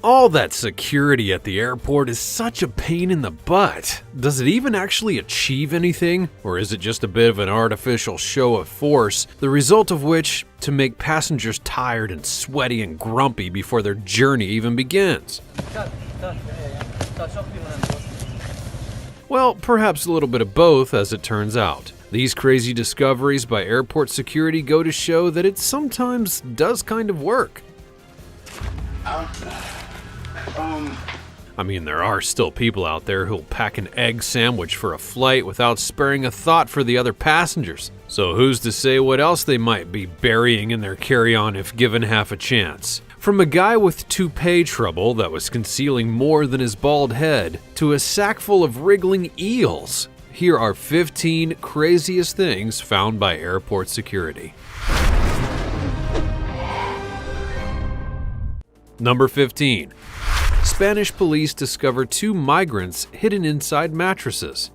All that security at the airport is such a pain in the butt. Does it even actually achieve anything? Or is it just a bit of an artificial show of force, the result of which to make passengers tired and sweaty and grumpy before their journey even begins? Well, perhaps a little bit of both, as it turns out. These crazy discoveries by airport security go to show that it sometimes does kind of work. I mean, there are still people out there who'll pack an egg sandwich for a flight without sparing a thought for the other passengers. So who's to say what else they might be burying in their carry-on if given half a chance? From a guy with toupee trouble that was concealing more than his bald head, to a sack full of wriggling eels, here are 15 craziest things found by airport security. Number 15. Spanish police discover 2 migrants hidden inside mattresses.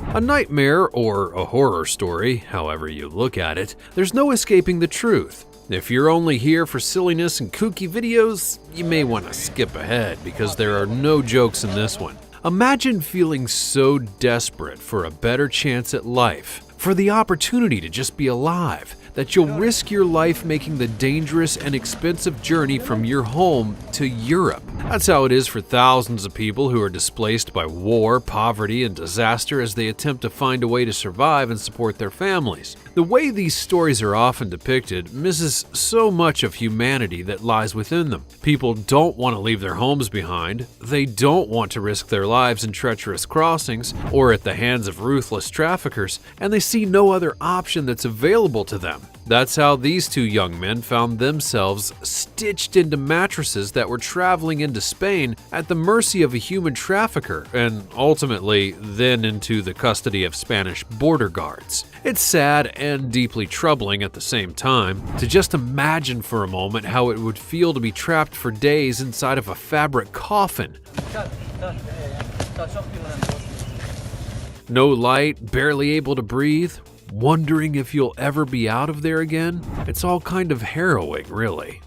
A nightmare or a horror story, however you look at it, there's no escaping the truth. If you're only here for silliness and kooky videos, you may want to skip ahead because there are no jokes in this one. Imagine feeling so desperate for a better chance at life, for the opportunity to just be alive, that you'll risk your life making the dangerous and expensive journey from your home to Europe. That's how it is for thousands of people who are displaced by war, poverty, and disaster as they attempt to find a way to survive and support their families. The way these stories are often depicted misses so much of humanity that lies within them. People don't want to leave their homes behind, they don't want to risk their lives in treacherous crossings or at the hands of ruthless traffickers, and they see no other option that's available to them. That's how these 2 young men found themselves stitched into mattresses that were traveling into Spain at the mercy of a human trafficker and ultimately then into the custody of Spanish border guards. It's sad and deeply troubling at the same time to just imagine for a moment how it would feel to be trapped for days inside of a fabric coffin. No light, barely able to breathe, wondering if you'll ever be out of there again. It's all kind of harrowing, really.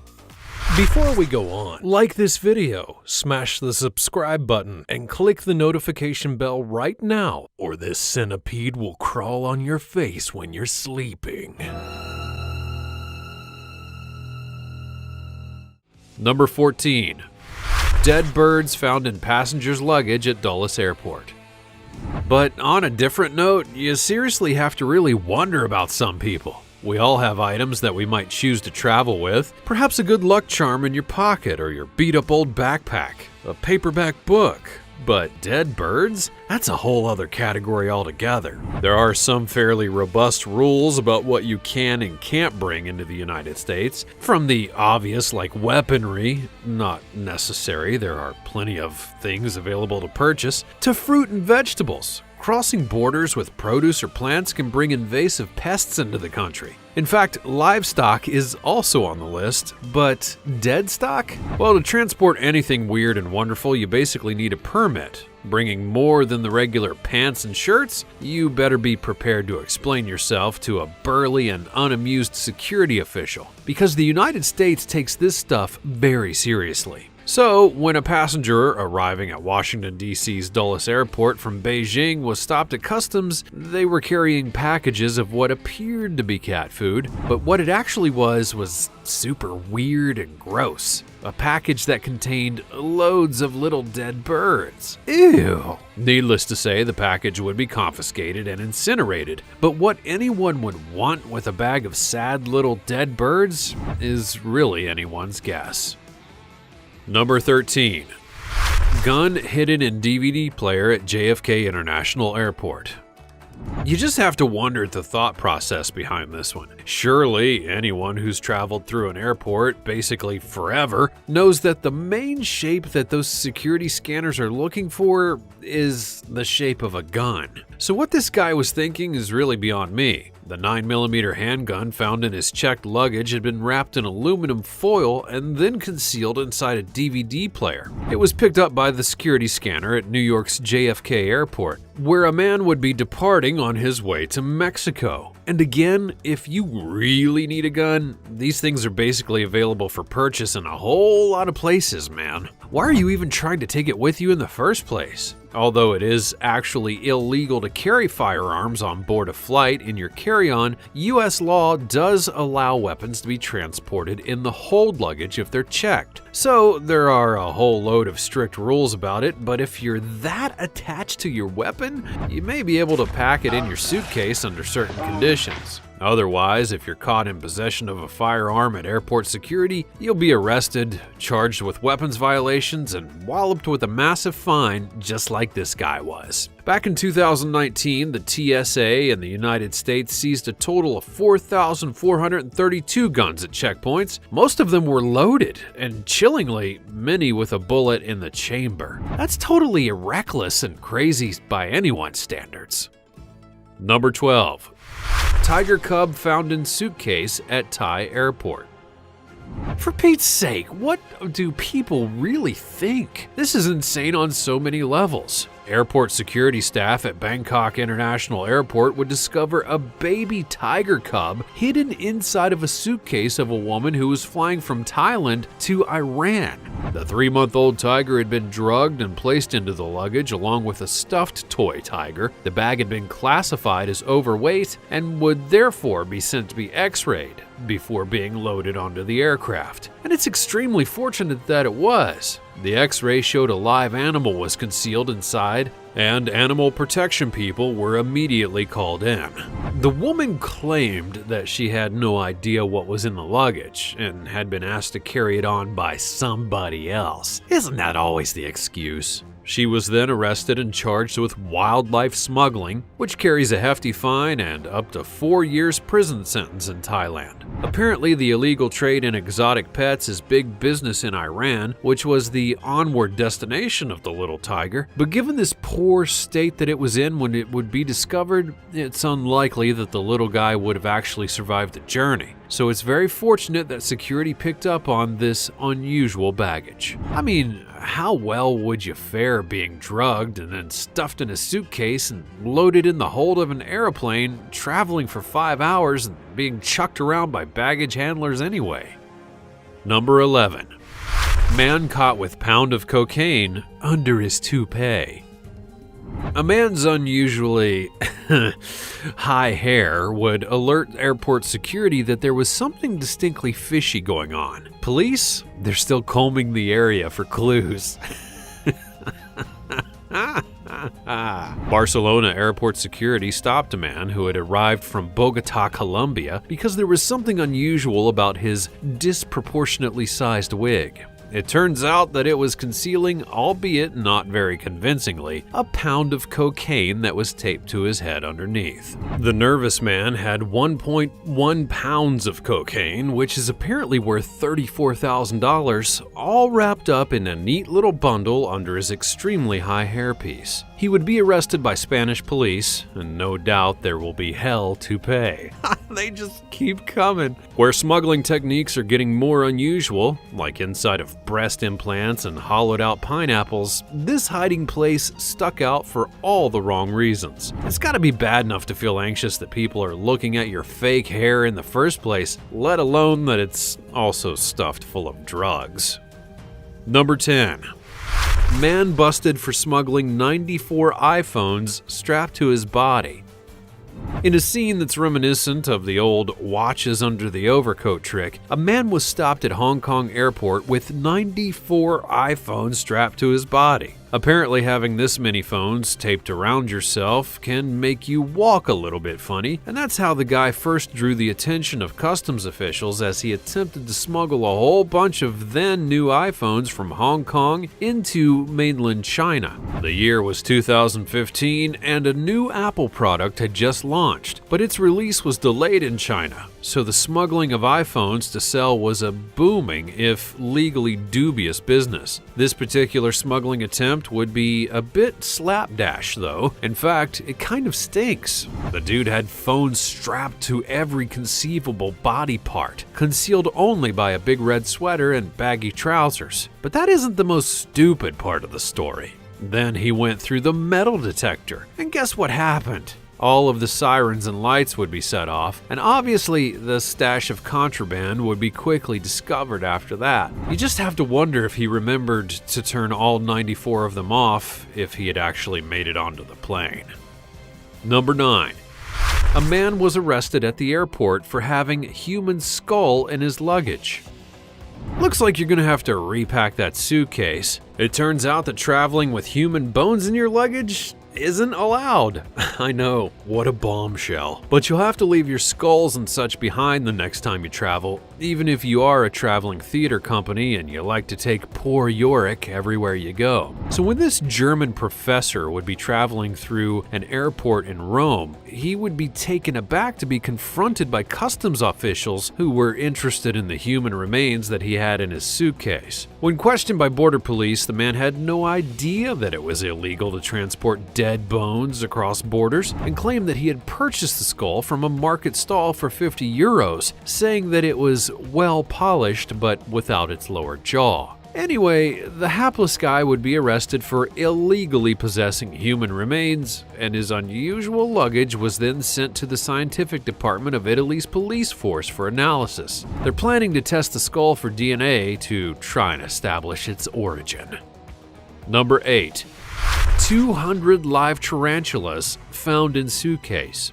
Before we go on, like this video, smash the subscribe button, and click the notification bell right now, or this centipede will crawl on your face when you're sleeping. Number 14. Dead birds found in passengers' luggage at Dulles Airport. But on a different note, you seriously have to really wonder about some people. We all have items that we might choose to travel with, perhaps a good luck charm in your pocket or your beat-up old backpack, a paperback book. But dead birds? That's a whole other category altogether. There are some fairly robust rules about what you can and can't bring into the United States. From the obvious like weaponry, not necessary, there are plenty of things available to purchase, to fruit and vegetables. Crossing borders with produce or plants can bring invasive pests into the country. In fact, livestock is also on the list, but dead stock? Well, to transport anything weird and wonderful, you basically need a permit. Bringing more than the regular pants and shirts? You better be prepared to explain yourself to a burly and unamused security official, because the United States takes this stuff very seriously. So, when a passenger arriving at Washington, D.C.'s Dulles Airport from Beijing was stopped at customs, they were carrying packages of what appeared to be cat food, but what it actually was super weird and gross. A package that contained loads of little dead birds. Ew! Needless to say, the package would be confiscated and incinerated, but what anyone would want with a bag of sad little dead birds is really anyone's guess. Number 13. Gun hidden in DVD player at JFK International Airport. You just have to wonder at the thought process behind this one. Surely anyone who's traveled through an airport basically forever knows that the main shape that those security scanners are looking for is the shape of a gun. So what this guy was thinking is really beyond me. The 9mm handgun found in his checked luggage had been wrapped in aluminum foil and then concealed inside a DVD player. It was picked up by the security scanner at New York's JFK Airport, where a man would be departing on his way to Mexico. And again, if you really need a gun, these things are basically available for purchase in a whole lot of places, man. Why are you even trying to take it with you in the first place? Although it is actually illegal to carry firearms on board a flight in your carry-on, U.S. law does allow weapons to be transported in the hold luggage if they're checked. So there are a whole load of strict rules about it, but if you're that attached to your weapon, you may be able to pack it in your suitcase under certain conditions. Otherwise, if you're caught in possession of a firearm at airport security, you'll be arrested, charged with weapons violations, and walloped with a massive fine just like this guy was. Back in 2019, the TSA in the United States seized a total of 4,432 guns at checkpoints. Most of them were loaded, and chillingly, many with a bullet in the chamber. That's totally reckless and crazy by anyone's standards. Number 12. Tiger cub found in suitcase at Thai airport. For Pete's sake, what do people really think? This is insane on so many levels. Airport security staff at Bangkok International Airport would discover a baby tiger cub hidden inside of a suitcase of a woman who was flying from Thailand to Iran. The 3-month-old tiger had been drugged and placed into the luggage along with a stuffed toy tiger. The bag had been classified as overweight and would therefore be sent to be x-rayed before being loaded onto the aircraft. And it's extremely fortunate that it was. The x-ray showed a live animal was concealed inside, and animal protection people were immediately called in. The woman claimed that she had no idea what was in the luggage and had been asked to carry it on by somebody else. Isn't that always the excuse? She was then arrested and charged with wildlife smuggling, which carries a hefty fine and up to 4 years prison sentence in Thailand. Apparently, the illegal trade in exotic pets is big business in Iran, which was the onward destination of the little tiger. But given this poor state that it was in when it would be discovered, it's unlikely that the little guy would have actually survived the journey. So it's very fortunate that security picked up on this unusual baggage. I mean, how well would you fare being drugged and then stuffed in a suitcase and loaded in the hold of an airplane, traveling for 5 hours and being chucked around by baggage handlers anyway? Number 11. Man caught with pound of cocaine under his toupee. A man's unusually high hair would alert airport security that there was something distinctly fishy going on. Police, they're still combing the area for clues. Barcelona airport security stopped a man who had arrived from Bogota, Colombia, because there was something unusual about his disproportionately sized wig. It turns out that it was concealing, albeit not very convincingly, a pound of cocaine that was taped to his head underneath. The nervous man had 1.1 pounds of cocaine, which is apparently worth $34,000, all wrapped up in a neat little bundle under his extremely high hairpiece. He would be arrested by Spanish police, and no doubt there will be hell to pay. They just keep coming. Where smuggling techniques are getting more unusual, like inside of breast implants and hollowed out pineapples, this hiding place stuck out for all the wrong reasons. It's gotta be bad enough to feel anxious that people are looking at your fake hair in the first place, let alone that it's also stuffed full of drugs. Number 10. Man busted for smuggling 94 iPhones strapped to his body. In a scene that's reminiscent of the old watches under the overcoat trick, a man was stopped at Hong Kong airport with 94 iPhones strapped to his body. Apparently, having this many phones taped around yourself can make you walk a little bit funny, and that's how the guy first drew the attention of customs officials as he attempted to smuggle a whole bunch of then new iPhones from Hong Kong into mainland China. The year was 2015, and a new Apple product had just launched, but its release was delayed in China. So the smuggling of iPhones to sell was a booming, if legally dubious, business. This particular smuggling attempt would be a bit slapdash though. In fact, it kind of stinks. The dude had phones strapped to every conceivable body part, concealed only by a big red sweater and baggy trousers. But that isn't the most stupid part of the story. Then he went through the metal detector, and guess what happened? all of the sirens and lights would be set off, and obviously the stash of contraband would be quickly discovered after that. You just have to wonder if he remembered to turn all 94 of them off if he had actually made it onto the plane. Number 9. A man was arrested at the airport for having human skull in his luggage. Looks like you're gonna have to repack that suitcase. It turns out that traveling with human bones in your luggage isn't allowed. I know, what a bombshell. But you'll have to leave your skulls and such behind the next time you travel, even if you are a traveling theater company and you like to take poor Yorick everywhere you go. So when this German professor would be traveling through an airport in Rome, he would be taken aback to be confronted by customs officials who were interested in the human remains that he had in his suitcase. When questioned by border police, the man had no idea that it was illegal to transport dead bones across borders and claimed that he had purchased the skull from a market stall for 50 euros, saying that it was well polished but without its lower jaw. Anyway, the hapless guy would be arrested for illegally possessing human remains, and his unusual luggage was then sent to the scientific department of Italy's police force for analysis. They're planning to test the skull for DNA to try and establish its origin. Number 8. 200 live tarantulas found in suitcase.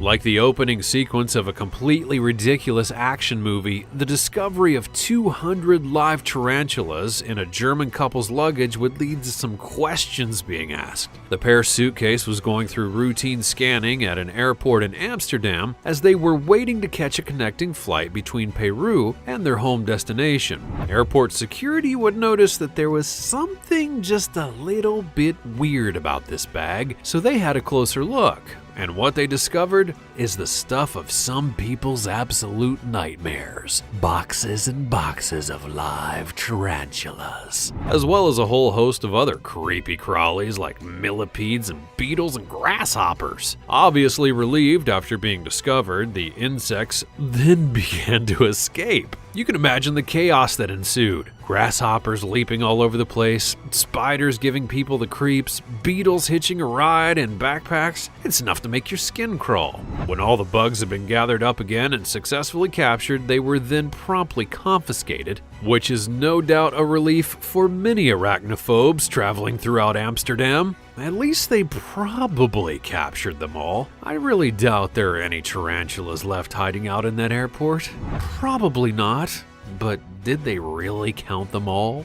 Like the opening sequence of a completely ridiculous action movie, the discovery of 200 live tarantulas in a German couple's luggage would lead to some questions being asked. The pair's suitcase was going through routine scanning at an airport in Amsterdam as they were waiting to catch a connecting flight between Peru and their home destination. Airport security would notice that there was something just a little bit weird about this bag, so they had a closer look. And what they discovered is the stuff of some people's absolute nightmares. Boxes and boxes of live tarantulas. As well as a whole host of other creepy crawlies like millipedes and beetles and grasshoppers. Obviously relieved after being discovered, the insects then began to escape. You can imagine the chaos that ensued. Grasshoppers leaping all over the place, spiders giving people the creeps, beetles hitching a ride in backpacks. It's enough to make your skin crawl. When all the bugs had been gathered up again and successfully captured, they were then promptly confiscated, which is no doubt a relief for many arachnophobes traveling throughout Amsterdam. At least they probably captured them all. I really doubt there are any tarantulas left hiding out in that airport. Probably not, but did they really count them all?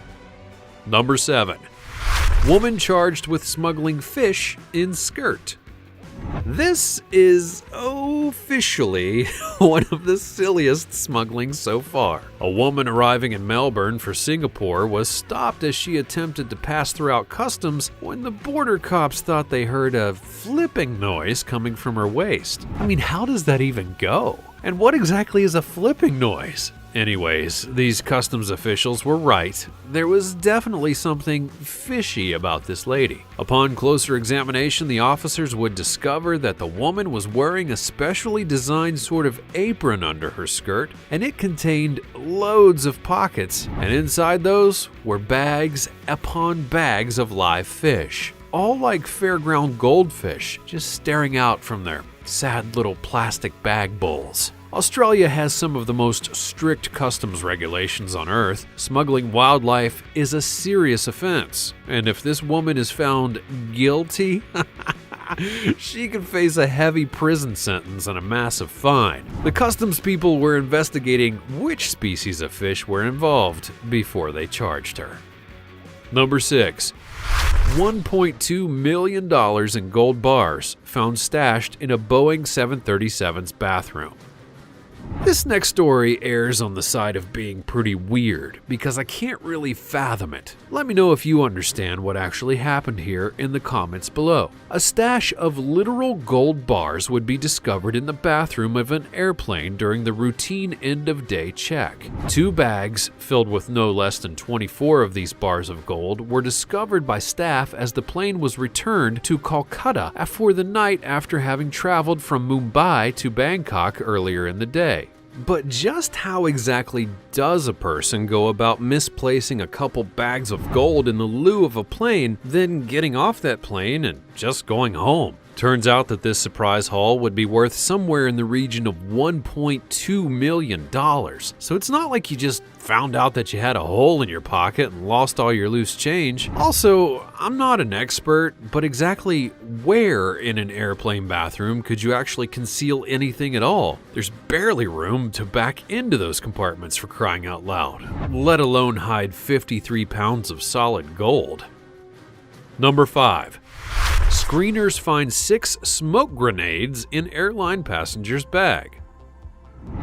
Number 7. Woman charged with smuggling fish in skirt. This is officially one of the silliest smugglings so far. A woman arriving in Melbourne for Singapore was stopped as she attempted to pass throughout customs when the border cops thought they heard a flipping noise coming from her waist. I mean, how does that even go? And what exactly is a flipping noise? Anyways, these customs officials were right. There was definitely something fishy about this lady. Upon closer examination, the officers would discover that the woman was wearing a specially designed sort of apron under her skirt, and it contained loads of pockets, and inside those were bags upon bags of live fish. All like fairground goldfish, just staring out from their sad little plastic bag bowls. Australia has some of the most strict customs regulations on Earth. Smuggling wildlife is a serious offense, and if this woman is found guilty, she could face a heavy prison sentence and a massive fine. The customs people were investigating which species of fish were involved before they charged her. Number 6. $1.2 million in gold bars found stashed in a Boeing 737's bathroom. This next story errs on the side of being pretty weird because I can't really fathom it. Let me know if you understand what actually happened here in the comments below. A stash of literal gold bars would be discovered in the bathroom of an airplane during the routine end-of-day check. 2 bags filled with no less than 24 of these bars of gold were discovered by staff as the plane was returned to Kolkata for the night after having traveled from Mumbai to Bangkok earlier in the day. But just how exactly does a person go about misplacing a couple bags of gold in the loo of a plane, then getting off that plane and just going home? Turns out that this surprise haul would be worth somewhere in the region of $1.2 million. So it's not like you just found out that you had a hole in your pocket and lost all your loose change. Also, I'm not an expert, but exactly where in an airplane bathroom could you actually conceal anything at all? There's barely room to back into those compartments, for crying out loud, let alone hide 53 pounds of solid gold. Number 5. Screeners find 6 smoke grenades in airline passenger's bag.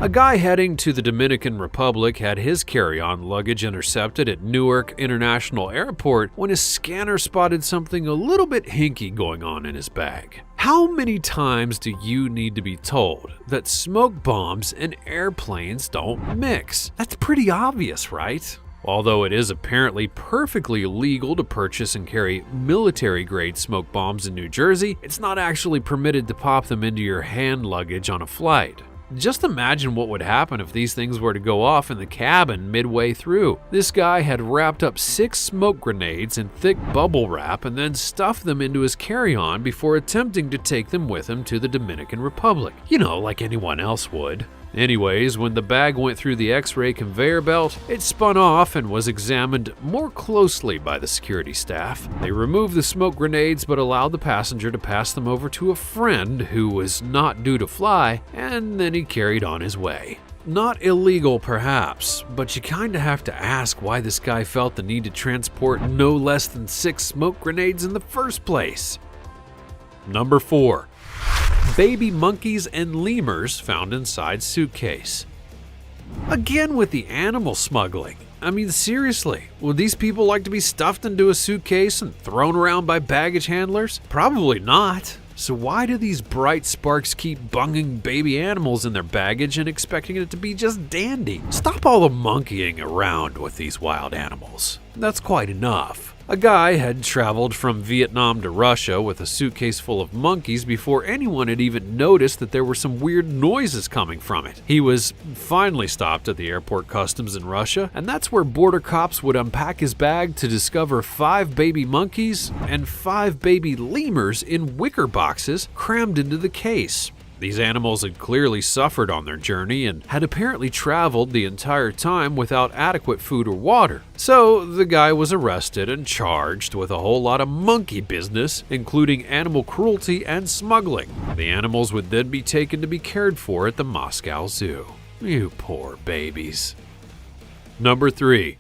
A guy heading to the Dominican Republic had his carry-on luggage intercepted at Newark International Airport when his scanner spotted something a little bit hinky going on in his bag. How many times do you need to be told that smoke bombs and airplanes don't mix? That's pretty obvious, right? Although it is apparently perfectly legal to purchase and carry military-grade smoke bombs in New Jersey, it's not actually permitted to pop them into your hand luggage on a flight. Just imagine what would happen if these things were to go off in the cabin midway through. This guy had wrapped up 6 smoke grenades in thick bubble wrap and then stuffed them into his carry-on before attempting to take them with him to the Dominican Republic. You know, like anyone else would. Anyways, when the bag went through the X-ray conveyor belt, it spun off and was examined more closely by the security staff. They removed the smoke grenades but allowed the passenger to pass them over to a friend who was not due to fly, and then he carried on his way. Not illegal perhaps, but you kinda have to ask why this guy felt the need to transport no less than 6 smoke grenades in the first place. Number 4. Baby monkeys and lemurs found inside suitcase. Again with the animal smuggling. I mean, seriously, would these people like to be stuffed into a suitcase and thrown around by baggage handlers? Probably not. So why do these bright sparks keep bunging baby animals in their baggage and expecting it to be just dandy? Stop all the monkeying around with these wild animals. That's quite enough. A guy had traveled from Vietnam to Russia with a suitcase full of monkeys before anyone had even noticed that there were some weird noises coming from it. He was finally stopped at the airport customs in Russia, and that's where border cops would unpack his bag to discover 5 baby monkeys and 5 baby lemurs in wicker boxes crammed into the case. These animals had clearly suffered on their journey and had apparently traveled the entire time without adequate food or water. So the guy was arrested and charged with a whole lot of monkey business, including animal cruelty and smuggling. The animals would then be taken to be cared for at the Moscow Zoo. You poor babies. Number 3.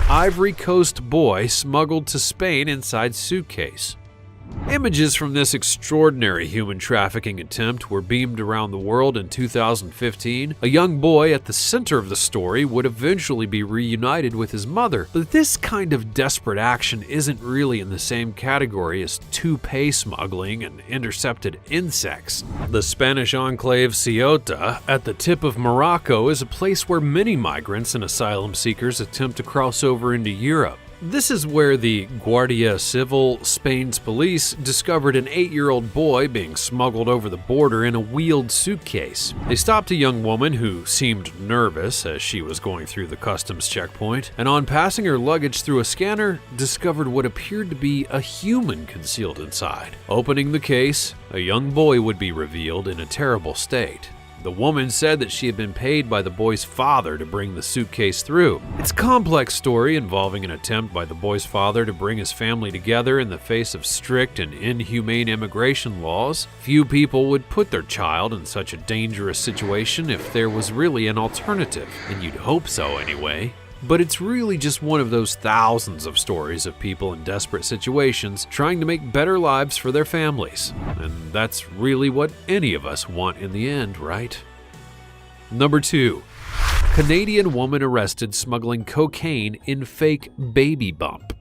Ivory Coast boy smuggled to Spain inside suitcase. Images from this extraordinary human trafficking attempt were beamed around the world in 2015. A young boy at the center of the story would eventually be reunited with his mother, but this kind of desperate action isn't really in the same category as toupee smuggling and intercepted insects. The Spanish enclave Ceuta, at the tip of Morocco, is a place where many migrants and asylum seekers attempt to cross over into Europe. This is where the Guardia Civil, Spain's police, discovered an 8-year-old boy being smuggled over the border in a wheeled suitcase. They stopped a young woman who seemed nervous as she was going through the customs checkpoint, and on passing her luggage through a scanner, discovered what appeared to be a human concealed inside. Opening the case, a young boy would be revealed in a terrible state. The woman said that she had been paid by the boy's father to bring the suitcase through. It's a complex story involving an attempt by the boy's father to bring his family together in the face of strict and inhumane immigration laws. Few people would put their child in such a dangerous situation if there was really an alternative, and you'd hope so anyway. But it's really just one of those thousands of stories of people in desperate situations trying to make better lives for their families. And that's really what any of us want in the end, right? Number 2. Canadian woman arrested smuggling cocaine in fake baby bump.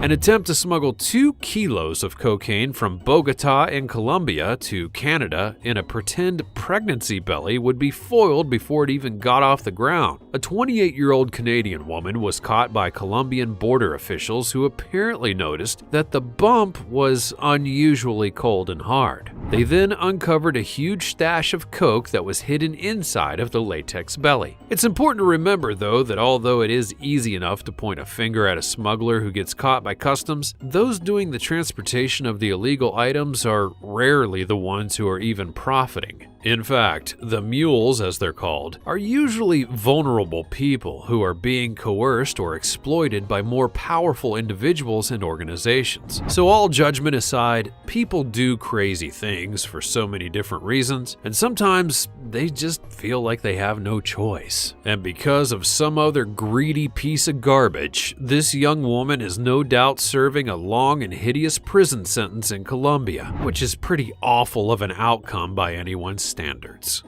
An attempt to smuggle 2 kilos of cocaine from Bogota in Colombia to Canada in a pretend pregnancy belly would be foiled before it even got off the ground. A 28-year-old Canadian woman was caught by Colombian border officials who apparently noticed that the bump was unusually cold and hard. They then uncovered a huge stash of coke that was hidden inside of the latex belly. It's important to remember, though, that although it is easy enough to point a finger at a smuggler who gets caught by by customs, those doing the transportation of the illegal items are rarely the ones who are even profiting. In fact, the mules, as they're called, are usually vulnerable people who are being coerced or exploited by more powerful individuals and organizations. So all judgment aside, people do crazy things for so many different reasons, and sometimes they just feel like they have no choice. And because of some other greedy piece of garbage, this young woman is no doubt serving a long and hideous prison sentence in Colombia, which is pretty awful of an outcome by anyone's standards.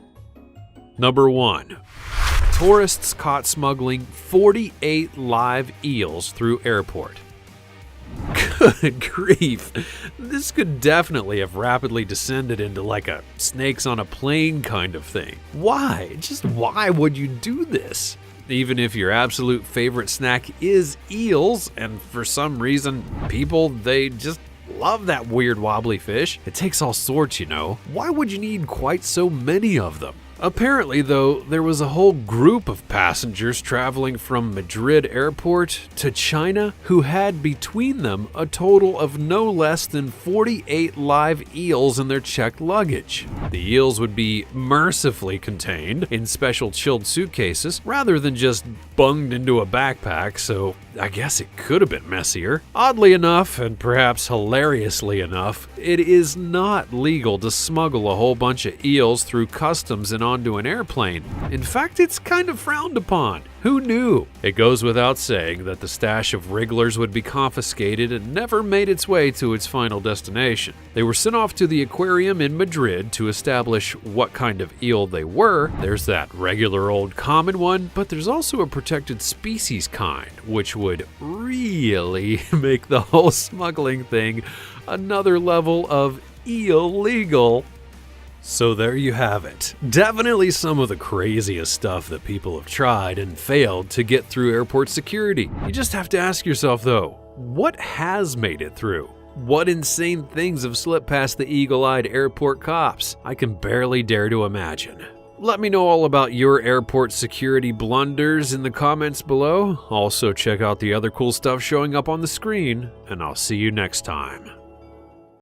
Number 1. Tourists caught smuggling 48 live eels through airport. Good grief. This could definitely have rapidly descended into like a snakes on a plane kind of thing. Why? Just why would you do this? Even if your absolute favorite snack is eels, and for some reason people, they just love that weird wobbly fish. It takes all sorts, you know. Why would you need quite so many of them? Apparently, though, there was a whole group of passengers traveling from Madrid airport to China who had between them a total of no less than 48 live eels in their checked luggage. The eels would be mercifully contained in special chilled suitcases rather than just bunged into a backpack, so I guess it could have been messier. Oddly enough, and perhaps hilariously enough, it is not legal to smuggle a whole bunch of eels through customs and onto an airplane. In fact, it's kind of frowned upon. Who knew? It goes without saying that the stash of wrigglers would be confiscated and never made its way to its final destination. They were sent off to the aquarium in Madrid to establish what kind of eel they were. There's that regular old common one, but there's also a protected species kind, which would really make the whole smuggling thing another level of illegal. So there you have it. Definitely some of the craziest stuff that people have tried and failed to get through airport security. You just have to ask yourself though, what has made it through? What insane things have slipped past the eagle-eyed airport cops? I can barely dare to imagine. Let me know all about your airport security blunders in the comments below. Also check out the other cool stuff showing up on the screen, and I'll see you next time.